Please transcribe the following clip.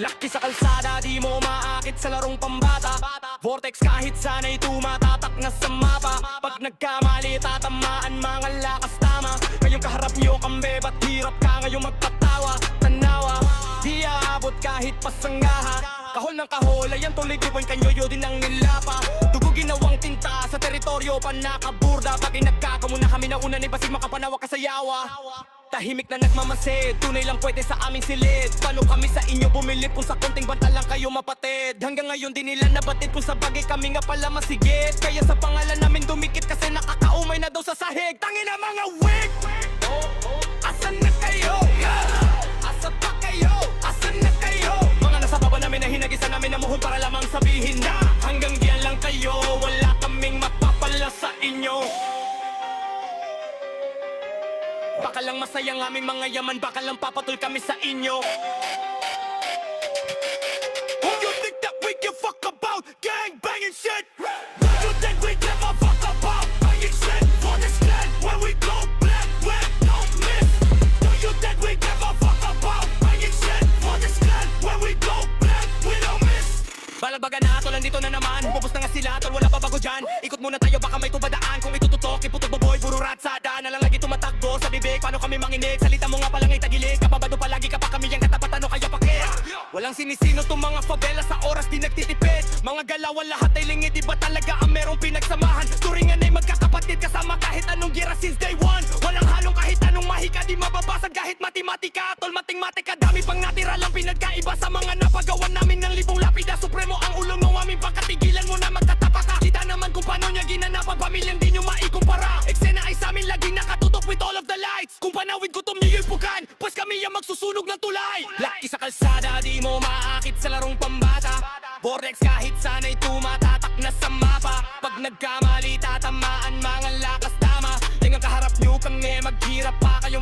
Laki sa kalsada, di mo maakit sa larong pambata. Vortex kahit sana'y tumatatak na sa mapa. Pag nagkamali, tatamaan mga lakas tama. Ngayong kaharap nyo kambe, ba't hirap ka ngayong magpatawa? Tanawa, di aabot kahit pasanggaha. Kahol ng kahol, ayan tuloy dibuan kanyoyo din ang nilapa. Dugo ginawang tinta sa teritoryo pa nakaburda. Pag nagkakamuna kami na una ni basig makapanawa ka sa yawa. Tahimik na nagmamasid, tunay lang pwede sa aming silid. Paano kami sa inyo bumilip kung sa konting banta lang kayo mapatid? Hanggang ngayon din nila nabatid kung sa bagay kami nga pala masigit. Kaya sa pangalan namin dumikit kasi nakakaumay na daw sa sahig. Tangin na mga wig! Asan na kayo? Asa pa kayo? Asan na kayo? Mga nasa baba namin na hinagisan namin na muhol para lamang sabihin na hanggang diyan lang kayo, wala kaming mapapala sa inyo. Baka lang masaya ng aming mga yaman, baka lang papatol kami sa inyo. Who you think that we give fuck about gang banging shit? Who you think we give a fuck about banging shit for this clan? When we go black, we don't miss. Do you think we give a fuck about banging shit for this clan? When we go black, we don't miss. Balagbaga na, tol, nandito na naman. Bubos na nga sila, tol, wala pa bago dyan. Ikot muna tayo, baka may tubadaan. Kung itututok, iputok boboy, puro ratsada na lang lagi tumatakbo sa bibig. Paano kami manginig? Salita mo nga palang itagilig. Kapabado palagi ka pa kami yung katapatan o kaya pakit. Walang sinisino tong mga favela sa oras di nagtitipid. Mga galawan lahat ay lingid, iba talaga ang merong pinagsamahan. Turingan ay magkakapatid kasama kahit anong gira since day one. Walang halong kahit anong mahika, di mababasag kahit matematika. Tol, mating-matika, dami pang natira lang pinagkaiba sa mga napagawan namin ng libong lapida. Supremo ang ulo mo aming pagkatigilan mo na magtatapaka. Kita naman kung paano niya ginanapan, pamilyang di nyo maikumpara. Eksena ay sa amin laging nakatutok with all of the lights. Kung panawid gutom niyo yung pukan, pues kami ang magsusunog ng tulay. Laki sa kalsada, di mo maakit sa larong pambata. Vortex kahit sana'y tumatatak na sa mapa. Pag nagkamali, tatamaan mga lakas tama. Yung ang kaharap nyo kami, maghirap pa kayo